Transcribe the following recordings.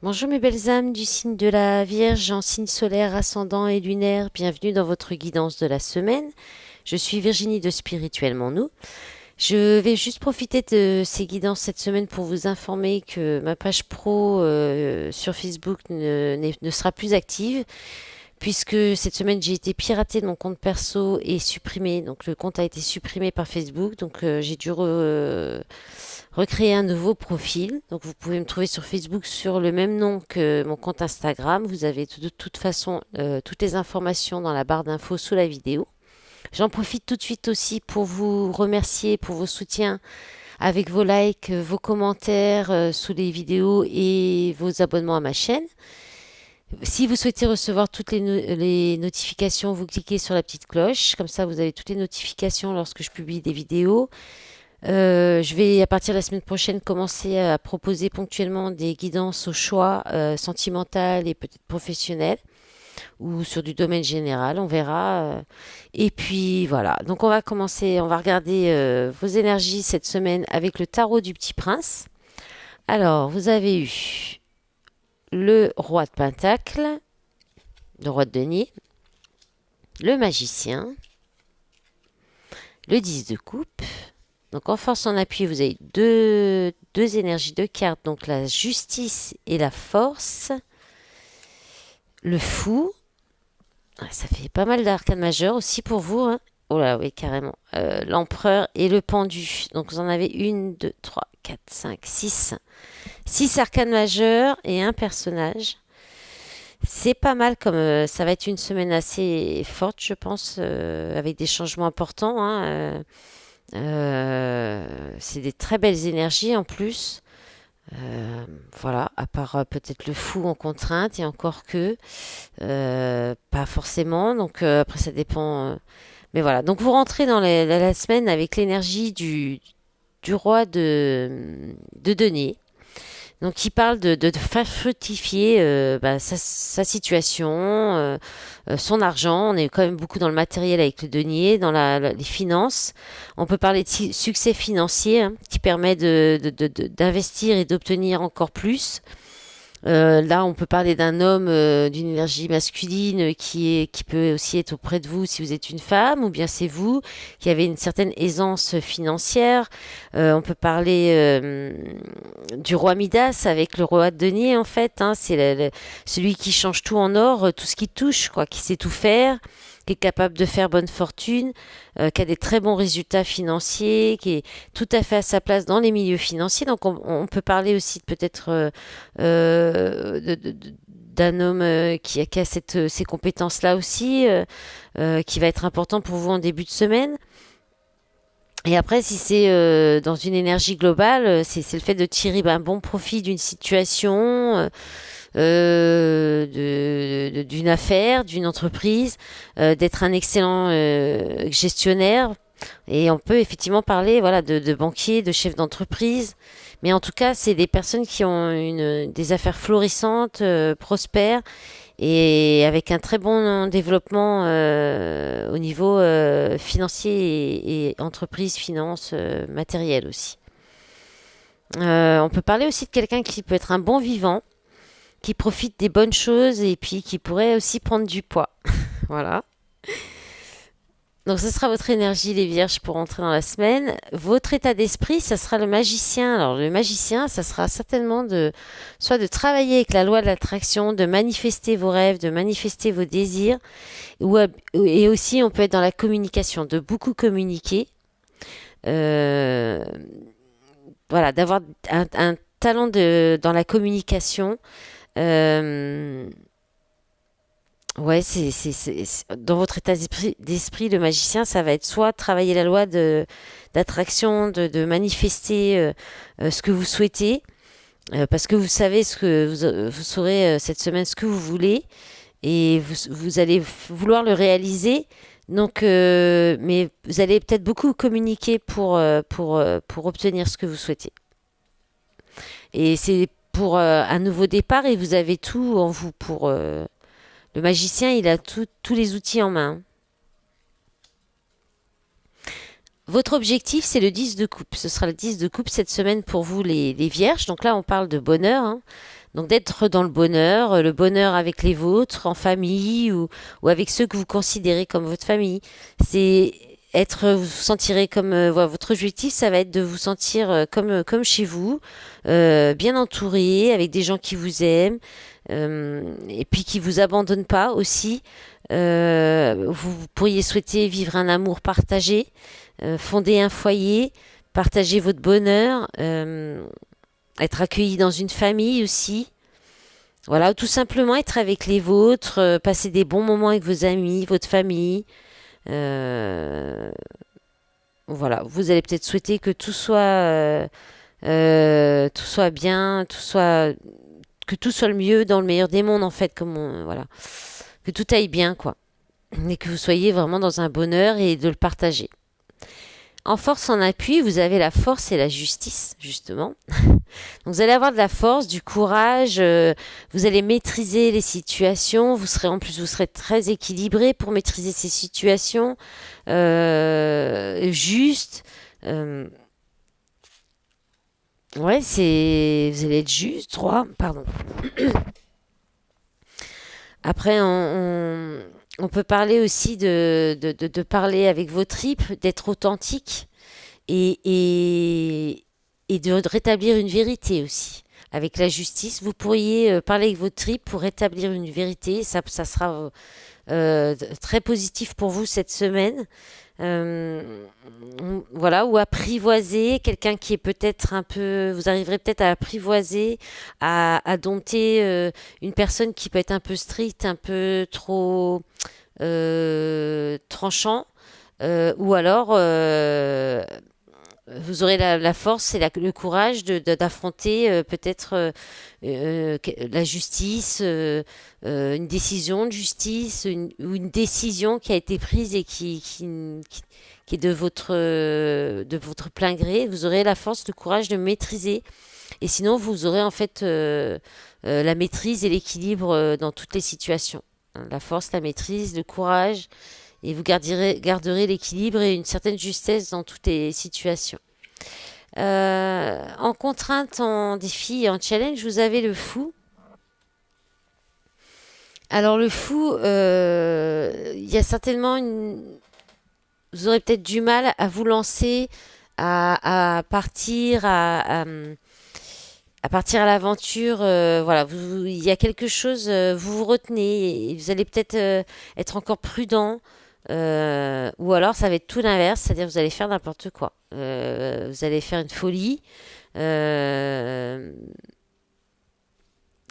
Bonjour mes belles âmes du signe de la Vierge en signe solaire, ascendant et lunaire, bienvenue dans votre guidance de la semaine. Je suis Virginie de Spirituellement Nous. Je vais juste profiter de ces guidances cette semaine pour vous informer que ma page pro sur Facebook ne sera plus active puisque cette semaine j'ai été piratée de mon compte perso et supprimé. Donc le compte a été supprimé par Facebook, donc j'ai dû recréer un nouveau profil. Donc vous pouvez me trouver sur Facebook sur le même nom que mon compte Instagram. Vous avez de toute façon toutes les informations dans la barre d'infos sous la vidéo. J'en profite tout de suite aussi pour vous remercier pour vos soutiens avec vos likes, vos commentaires sous les vidéos et vos abonnements à ma chaîne. Si vous souhaitez recevoir toutes les notifications, vous cliquez sur la petite cloche. Comme ça, vous avez toutes les notifications lorsque je publie des vidéos. Je vais, à partir de la semaine prochaine, commencer à proposer ponctuellement des guidances au choix sentimental et peut-être professionnel ou sur du domaine général, on verra. Et puis voilà, donc on va commencer, on va regarder vos énergies cette semaine avec le tarot du Petit Prince. Alors, vous avez eu le roi de Pentacle, le roi de denier, le magicien, le 10 de coupe. Donc en force en appui, vous avez deux énergies, deux cartes, donc la justice et la force. Le fou, ça fait pas mal d'arcanes majeures aussi pour vous, hein. Oh là oui, carrément. L'empereur et le pendu. Donc vous en avez une, deux, trois, quatre, cinq, six. Six arcanes majeures et un personnage. C'est pas mal comme ça va être une semaine assez forte, je pense, avec des changements importants, hein. C'est des très belles énergies en plus. Voilà, à part peut-être le fou en contrainte et encore que pas forcément. Donc après ça dépend. Mais voilà, donc vous rentrez dans la semaine avec l'énergie du roi de denier. Donc il parle de faire fructifier sa situation, son argent. On est quand même beaucoup dans le matériel avec le denier, dans les finances. On peut parler de succès financier, hein, qui permet d'investir et d'obtenir encore plus. Là, on peut parler d'un homme d'une énergie masculine qui peut aussi être auprès de vous si vous êtes une femme, ou bien c'est vous qui avez une certaine aisance financière. On peut parler du roi Midas avec le roi de denier en fait, hein. C'est celui qui change tout en or, tout ce qui touche, quoi, qui sait tout faire, qui est capable de faire bonne fortune, qui a des très bons résultats financiers, qui est tout à fait à sa place dans les milieux financiers. Donc on peut parler aussi peut-être d'un homme qui a ces compétences-là aussi, qui va être important pour vous en début de semaine. Et après, si c'est dans une énergie globale, c'est le fait de tirer un bon profit d'une situation, d'une affaire, d'une entreprise, d'être un excellent gestionnaire. Et on peut effectivement parler, voilà, de banquiers, de chefs d'entreprise. Mais en tout cas, c'est des personnes qui ont des affaires florissantes, prospères et avec un très bon développement au niveau financier et entreprise, finance, matériel aussi. On peut parler aussi de quelqu'un qui peut être un bon vivant, qui profite des bonnes choses et puis qui pourrait aussi prendre du poids. Voilà. Donc ce sera votre énergie, les vierges, pour entrer dans la semaine. Votre état d'esprit, ça sera le magicien. Alors le magicien, ça sera certainement soit de travailler avec la loi de l'attraction, de manifester vos rêves, de manifester vos désirs. Et aussi, on peut être dans la communication, de beaucoup communiquer. Euh, voilà, d'avoir un talent dans la communication. Euh, Ouais, dans votre état d'esprit, le magicien, ça va être soit travailler la loi d'attraction, de manifester ce que vous souhaitez, parce que vous savez vous saurez cette semaine ce que vous voulez, et vous allez vouloir le réaliser. Donc, mais vous allez peut-être beaucoup communiquer pour obtenir ce que vous souhaitez. Et c'est pour un nouveau départ, et vous avez tout en vous pour le magicien, il a tous les outils en main. Votre objectif, c'est le 10 de coupe. Ce sera le 10 de coupe cette semaine pour vous, les vierges. Donc là, on parle de bonheur, hein. Donc d'être dans le bonheur avec les vôtres, en famille ou avec ceux que vous considérez comme votre famille. C'est être, vous vous sentirez comme voilà, votre objectif, ça va être de vous sentir comme chez vous, bien entouré, avec des gens qui vous aiment, et puis qui vous abandonnent pas aussi. Vous pourriez souhaiter vivre un amour partagé, fonder un foyer, partager votre bonheur, être accueilli dans une famille aussi. Voilà, tout simplement être avec les vôtres, passer des bons moments avec vos amis, votre famille. Euh, voilà, vous allez peut-être souhaiter que tout soit bien, que tout soit le mieux dans le meilleur des mondes en fait, voilà, que tout aille bien quoi, et que vous soyez vraiment dans un bonheur et de le partager. En force, en appui, vous avez la force et la justice, justement. Donc, vous allez avoir de la force, du courage, vous allez maîtriser les situations, vous serez très équilibré pour maîtriser ces situations, juste. euh, ouais, vous allez être juste, droit, pardon. Après, on peut parler aussi de parler avec vos tripes, d'être authentique et, et, et de rétablir une vérité aussi. Avec la justice, vous pourriez parler avec votre tripes pour rétablir une vérité. Ça sera très positif pour vous cette semaine. Euh, voilà, ou apprivoiser quelqu'un qui est peut-être un peu, vous arriverez peut-être à apprivoiser, à dompter une personne qui peut être un peu stricte, un peu trop tranchant, ou alors vous aurez la force et le courage d'affronter peut-être la justice, une décision de justice, ou une décision qui a été prise et qui est de votre plein gré. Vous aurez la force, le courage de maîtriser. Et sinon, vous aurez en fait la maîtrise et l'équilibre dans toutes les situations. Hein, la force, la maîtrise, le courage, et vous garderez l'équilibre et une certaine justesse dans toutes les situations. En contrainte, en défi et en challenge, vous avez le fou. Alors le fou, il y a certainement vous aurez peut-être du mal à vous lancer, à partir, à partir à l'aventure. Voilà, il y a quelque chose, vous vous retenez, et vous allez peut-être être encore prudent. Ou alors ça va être tout l'inverse, c'est-à-dire vous allez faire n'importe quoi. Vous allez faire une folie, euh,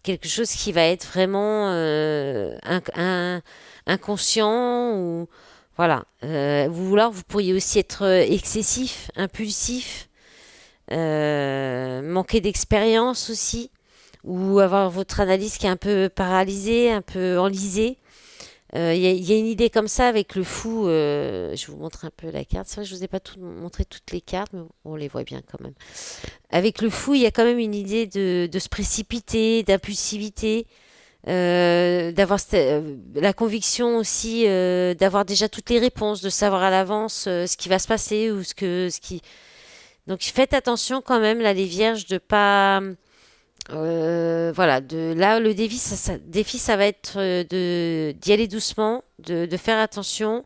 quelque chose qui va être vraiment inconscient ou voilà. Vous pourriez aussi être excessif, impulsif, manquer d'expérience aussi, ou avoir votre analyse qui est un peu paralysée, un peu enlisée. Il y a une idée comme ça avec le fou. Je vous montre un peu la carte. C'est vrai que je vous ai pas montré toutes les cartes, mais on les voit bien quand même. Avec le fou, il y a quand même une idée de se précipiter, d'impulsivité, d'avoir la conviction aussi d'avoir déjà toutes les réponses, de savoir à l'avance ce qui va se passer ou ce qui. Donc faites attention quand même là, les vierges, de pas voilà, là le défi ça va être d'y aller doucement, de faire attention,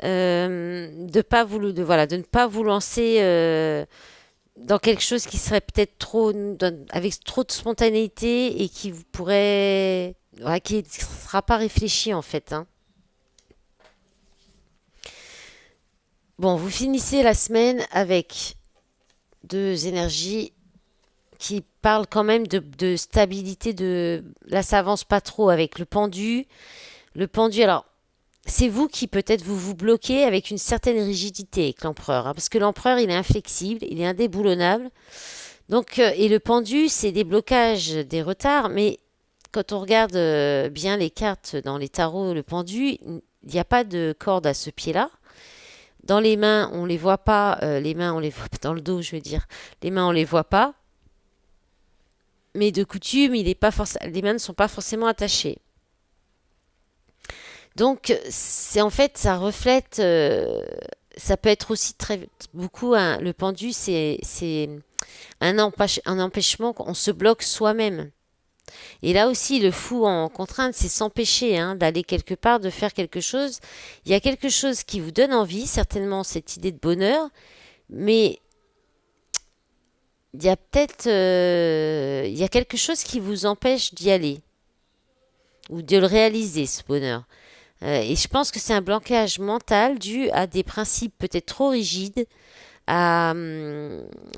de ne pas vous lancer dans quelque chose qui serait peut-être avec trop de spontanéité et qui vous pourrait, voilà, qui ne sera pas réfléchi en fait, hein. Bon, vous finissez la semaine avec deux énergies qui parle quand même de stabilité, là ça avance pas trop avec le pendu. Le pendu, alors c'est vous qui peut-être vous bloquez avec une certaine rigidité avec l'empereur, hein, parce que l'empereur il est inflexible, il est indéboulonnable. Donc et le pendu c'est des blocages, des retards, mais quand on regarde bien les cartes dans les tarots, le pendu, il n'y a pas de corde à ce pied-là. Dans les mains, on les voit pas. Les mains, on les voit dans le dos, je veux dire. Les mains, on les voit pas. Mais de coutume, les mains ne sont pas forcément attachées. Donc, c'est en fait, ça reflète, ça peut être aussi très beaucoup le pendu, c'est un empêchement qu'on se bloque soi-même. Et là aussi, le fou en contrainte, c'est s'empêcher d'aller quelque part, de faire quelque chose. Il y a quelque chose qui vous donne envie, certainement cette idée de bonheur, mais il y a peut-être il y a quelque chose qui vous empêche d'y aller ou de le réaliser, ce bonheur. Et je pense que c'est un blocage mental dû à des principes peut-être trop rigides, à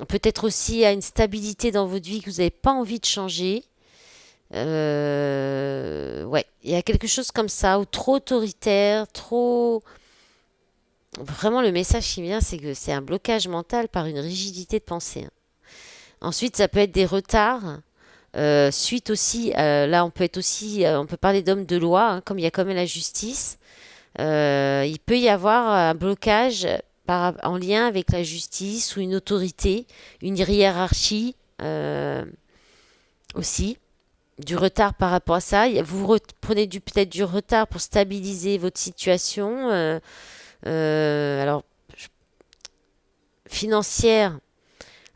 peut-être aussi à une stabilité dans votre vie que vous n'avez pas envie de changer. Ouais, il y a quelque chose comme ça, ou trop autoritaire, trop... Vraiment, le message qui vient, c'est que c'est un blocage mental par une rigidité de pensée. Ensuite, ça peut être des retards. Suite aussi, là, on peut être aussi, on peut parler d'hommes de loi, comme il y a quand même la justice. Il peut y avoir un blocage en lien avec la justice ou une autorité, une hiérarchie aussi. Du retard par rapport à ça. Vous prenez peut-être du retard pour stabiliser votre situation. Alors, financière.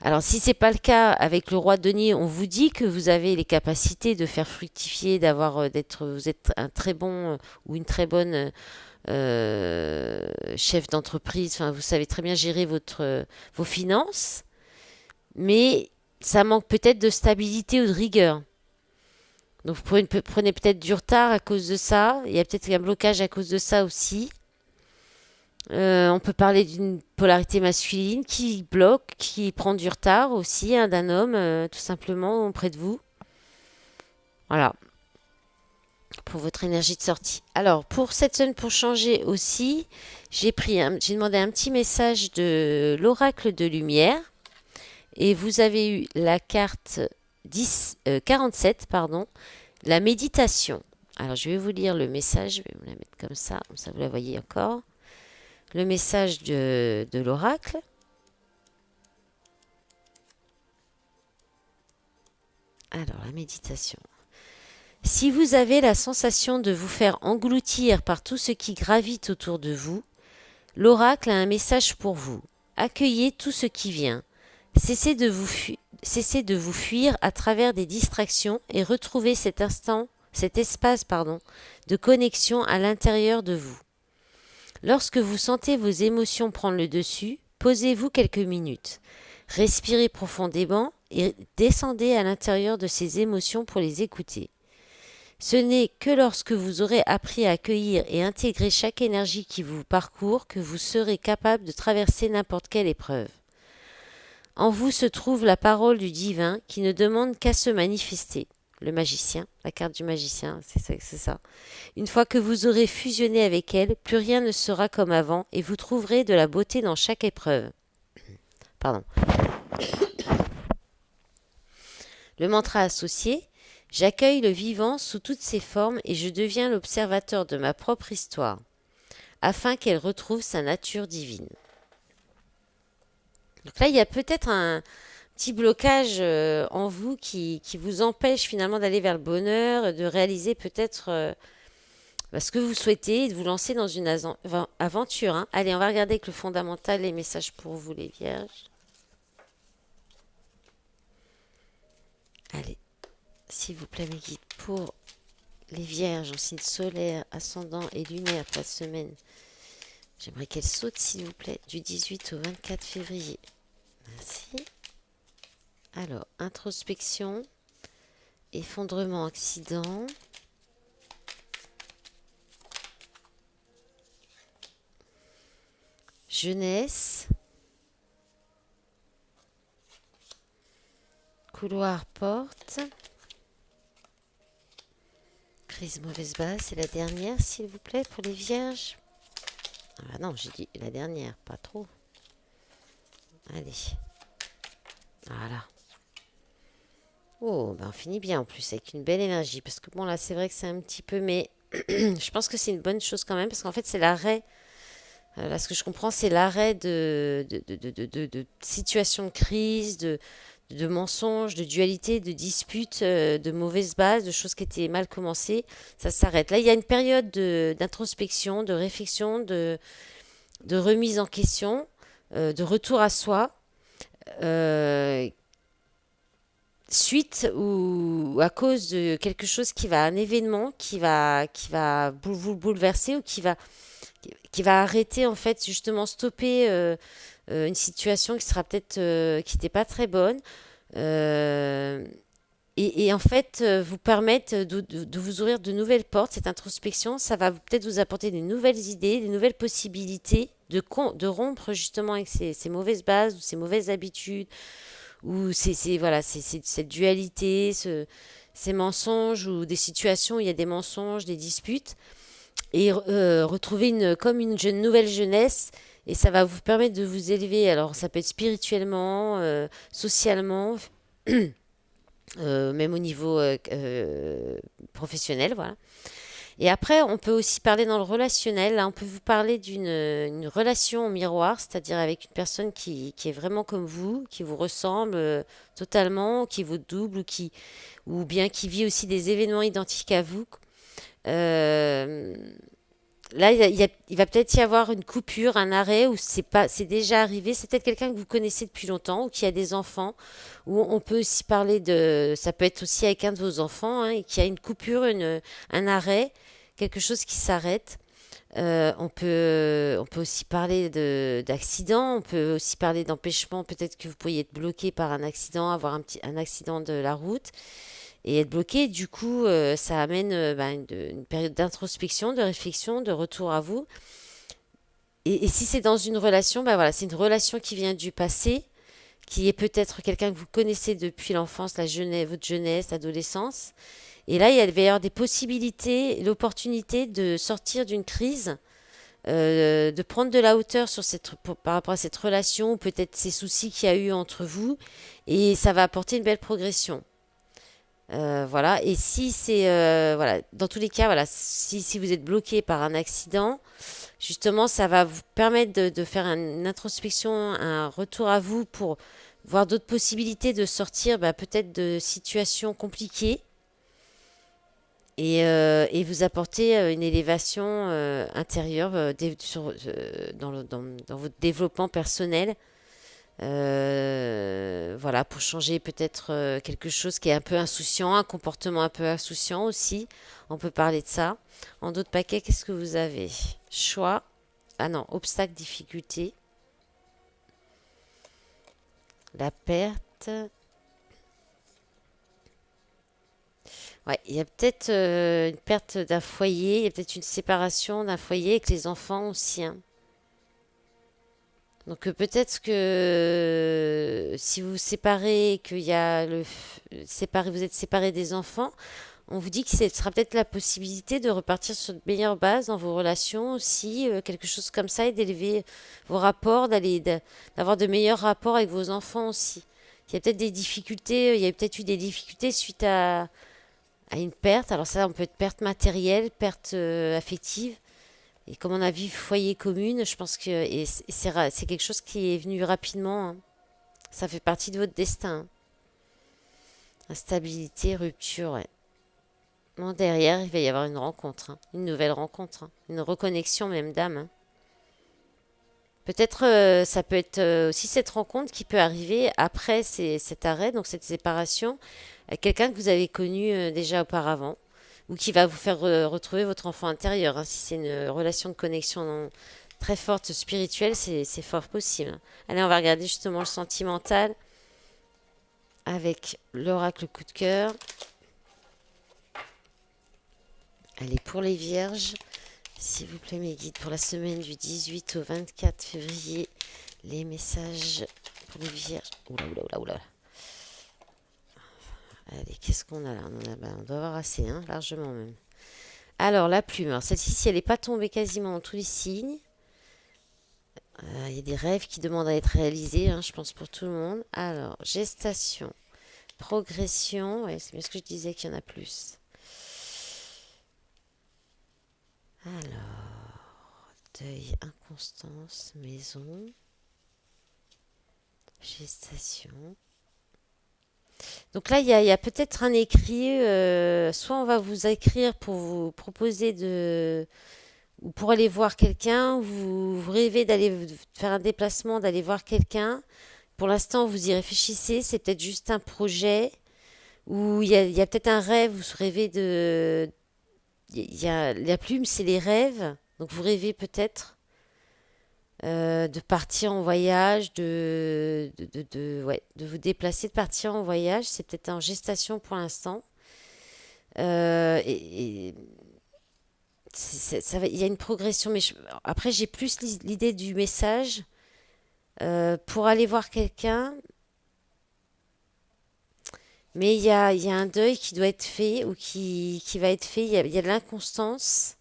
Alors, si c'est pas le cas avec le roi de denier, on vous dit que vous avez les capacités de faire fructifier, vous êtes un très bon ou une très bonne chef d'entreprise. Enfin, vous savez très bien gérer vos finances, mais ça manque peut-être de stabilité ou de rigueur. Donc vous prenez peut-être du retard à cause de ça. Il y a peut-être un blocage à cause de ça aussi. On peut parler d'une polarité masculine qui bloque, qui prend du retard aussi, d'un homme, tout simplement, auprès de vous. Voilà, pour votre énergie de sortie. Alors, pour cette semaine, pour changer aussi, j'ai demandé un petit message de l'oracle de lumière. Et vous avez eu la carte 47, pardon, la méditation. Alors, je vais vous lire le message, je vais vous la mettre comme ça vous la voyez encore. Le message de l'oracle. Alors, la méditation. Si vous avez la sensation de vous faire engloutir par tout ce qui gravite autour de vous, l'oracle a un message pour vous. Accueillez tout ce qui vient. Cessez de vous fuir à travers des distractions et retrouvez cet espace, de connexion à l'intérieur de vous. Lorsque vous sentez vos émotions prendre le dessus, posez-vous quelques minutes. Respirez profondément et descendez à l'intérieur de ces émotions pour les écouter. Ce n'est que lorsque vous aurez appris à accueillir et intégrer chaque énergie qui vous parcourt que vous serez capable de traverser n'importe quelle épreuve. En vous se trouve la parole du divin qui ne demande qu'à se manifester. Le magicien, la carte du magicien, c'est ça. Une fois que vous aurez fusionné avec elle, plus rien ne sera comme avant et vous trouverez de la beauté dans chaque épreuve. Pardon. Le mantra associé, j'accueille le vivant sous toutes ses formes et je deviens l'observateur de ma propre histoire, afin qu'elle retrouve sa nature divine. Donc là, il y a peut-être un petit blocage en vous qui vous empêche finalement d'aller vers le bonheur, de réaliser peut-être ce que vous souhaitez et de vous lancer dans une aventure. Allez, on va regarder avec le fondamental les messages pour vous, les vierges. Allez, s'il vous plaît, mes guides, pour les vierges en signe solaire, ascendant et lunaire pour la semaine. J'aimerais qu'elle saute, s'il vous plaît, du 18 au 24 février. Merci. Alors, introspection, effondrement, accident. Jeunesse. Couloir, porte. Crise, mauvaise base, c'est la dernière, s'il vous plaît, pour les vierges. Ah non, j'ai dit la dernière, pas trop. Allez. Voilà. Oh, ben on finit bien en plus, avec une belle énergie. Parce que bon, là, c'est vrai que c'est un petit peu... Mais je pense que c'est une bonne chose quand même, parce qu'en fait, c'est l'arrêt. Là, ce que je comprends, c'est l'arrêt de situations de crise, de mensonges, de dualité, de disputes, de mauvaises bases, de choses qui étaient mal commencées. Ça s'arrête. Là, il y a une période d'introspection, de réflexion, de remise en question, de retour à soi. suite ou à cause de quelque chose un événement vous bouleverser ou qui va arrêter en fait justement stopper une situation qui sera peut-être qui n'était pas très bonne. Euh, et en fait, vous permettre de vous ouvrir de nouvelles portes. Cette introspection, ça va peut-être vous apporter des nouvelles idées, des nouvelles possibilités de rompre justement avec ces mauvaises bases ou ces mauvaises habitudes ou voilà, cette dualité, ces mensonges ou des situations où il y a des mensonges, des disputes et retrouver comme nouvelle jeunesse. Et ça va vous permettre de vous élever. Alors, ça peut être spirituellement, socialement, même au niveau professionnel, voilà. Et après, on peut aussi parler dans le relationnel. Là, on peut vous parler une relation au miroir, c'est-à-dire avec une personne qui est vraiment comme vous, qui vous ressemble totalement, qui vous double ou bien qui vit aussi des événements identiques à vous. Euh, Là, il va peut-être y avoir une coupure, un arrêt, ou c'est déjà arrivé. C'est peut-être quelqu'un que vous connaissez depuis longtemps, ou qui a des enfants, ou on peut aussi parler ça peut être aussi avec un de vos enfants, hein, et qui a une coupure, un arrêt, quelque chose qui s'arrête. On peut aussi parler d'accident, on peut aussi parler d'empêchement. Peut-être que vous pourriez être bloqué par un accident, avoir un accident de la route et être bloqué. Du coup, ça amène une période d'introspection, de réflexion, de retour à vous. Et si c'est dans une relation, ben voilà, c'est une relation qui vient du passé, qui est peut-être quelqu'un que vous connaissez depuis l'enfance, votre jeunesse, l'adolescence. Et là, va y avoir des possibilités, l'opportunité de sortir d'une crise, de prendre de la hauteur par rapport à cette relation, ou peut-être ces soucis qu'il y a eu entre vous, et ça va apporter une belle progression. Voilà. Et si c'est voilà, dans tous les cas, voilà, si vous êtes bloqué par un accident, justement, ça va vous permettre de faire une introspection, un retour à vous pour voir d'autres possibilités de sortir, bah, peut-être de situations compliquées et vous apporter une élévation intérieure dans votre développement personnel. Voilà, pour changer peut-être quelque chose qui est un peu insouciant, un comportement un peu insouciant aussi. On peut parler de ça. En d'autres paquets, qu'est-ce que vous avez? Choix. Ah non, obstacle, difficulté. La perte. Ouais, il y a peut-être une perte d'un foyer, il y a peut-être une séparation d'un foyer avec les enfants aussi, hein. Donc peut-être que si vous vous séparez, qu'il y a vous êtes séparé des enfants, on vous dit que ce sera peut-être la possibilité de repartir sur de meilleures bases dans vos relations aussi, quelque chose comme ça, et d'élever vos rapports, d'avoir de meilleurs rapports avec vos enfants aussi. Il y a peut-être des difficultés, il y a peut-être eu des difficultés suite à une perte. Alors ça, on peut être perte matérielle, perte affective. Et comme on a vu foyer commune, je pense que c'est quelque chose qui est venu rapidement, hein. Ça fait partie de votre destin, hein. Instabilité, rupture, ouais. Bon, derrière, il va y avoir une rencontre, hein. Une nouvelle rencontre, hein. Une reconnexion même d'âme, hein. Peut-être ça peut être aussi cette rencontre qui peut arriver après cet arrêt, donc cette séparation, quelqu'un que vous avez connu déjà auparavant ou qui va vous faire retrouver votre enfant intérieur, hein. Si c'est une relation de connexion très forte spirituelle, c'est fort possible. Allez, on va regarder justement le sentimental avec l'oracle coup de cœur. Allez, pour les vierges, s'il vous plaît, mes guides, pour la semaine du 18 au 24 février, les messages pour les vierges. Oula, oula, oula, oula. Allez, qu'est-ce qu'on a là? On doit avoir assez, hein, largement même. Alors, la plume. Alors, celle-ci, si elle n'est pas tombée quasiment dans tous les signes, il y a des rêves qui demandent à être réalisés, hein, je pense pour tout le monde. Alors, gestation, progression. Ouais, c'est bien ce que je disais qu'il y en a plus. Alors, deuil, inconstance, maison, gestation. Donc là, il y a peut-être un écrit. Soit on va vous écrire pour vous proposer ou pour aller voir quelqu'un, ou vous rêvez d'aller faire un déplacement, d'aller voir quelqu'un. Pour l'instant, vous y réfléchissez. C'est peut-être juste un projet. Ou il y a peut-être un rêve, vous rêvez de... la plume, c'est les rêves. Donc vous rêvez peut-être de partir en voyage, ouais, de vous déplacer, de partir en voyage. C'est peut-être en gestation pour l'instant. Et il y a une progression, mais après j'ai plus l'idée du message pour aller voir quelqu'un, mais il y a un deuil qui doit être fait ou qui va être fait. Il y a de l'inconstance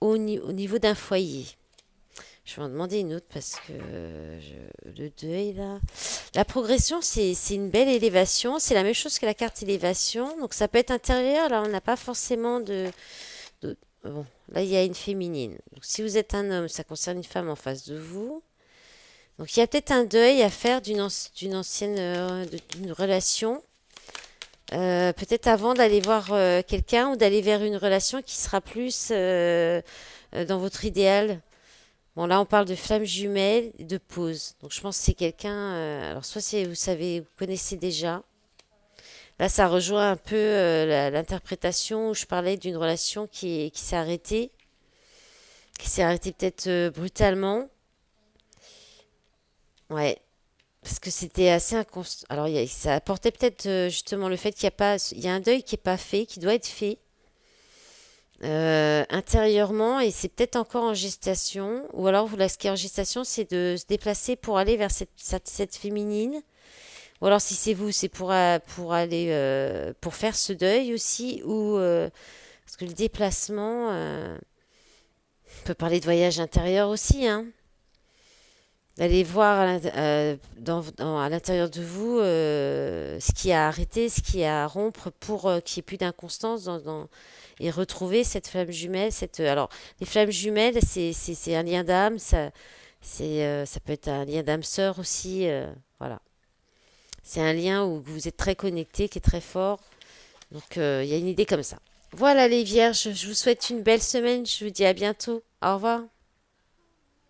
au niveau d'un foyer. Je vais en demander une autre parce que le deuil là. La progression, c'est une belle élévation. C'est la même chose que la carte élévation. Donc ça peut être intérieur. Là, on n'a pas forcément bon, là, il y a une féminine. Donc si vous êtes un homme, ça concerne une femme en face de vous. Donc il y a peut-être un deuil à faire d'une ancienne d'une relation. Peut-être avant d'aller voir quelqu'un ou d'aller vers une relation qui sera plus dans votre idéal. Bon, là, on parle de flamme jumelle et de pause. Donc, je pense que c'est quelqu'un. Alors, soit c'est, vous savez, vous connaissez déjà. Là, ça rejoint un peu l'interprétation où je parlais d'une relation qui s'est arrêtée peut-être brutalement. Ouais, parce que c'était assez inconstant. Alors, ça apportait peut-être justement le fait qu'il y a pas, il y a un deuil qui est pas fait, qui doit être fait intérieurement et c'est peut-être encore en gestation. Ou alors, là, ce qui est en gestation, c'est de se déplacer pour aller vers cette féminine. Ou alors, si c'est vous, c'est pour aller, pour faire ce deuil aussi. Ou parce que le déplacement, on peut parler de voyage intérieur aussi, hein. D'aller voir à l'intérieur de vous ce qui a arrêté, ce qui a à rompre pour qu'il n'y ait plus d'inconstance et retrouver cette flamme jumelle. Alors, les flammes jumelles, c'est un lien d'âme, ça peut être un lien d'âme sœur aussi. Voilà. C'est un lien où vous êtes très connecté, qui est très fort. Donc, il y a une idée comme ça. Voilà les vierges, je vous souhaite une belle semaine. Je vous dis à bientôt. Au revoir.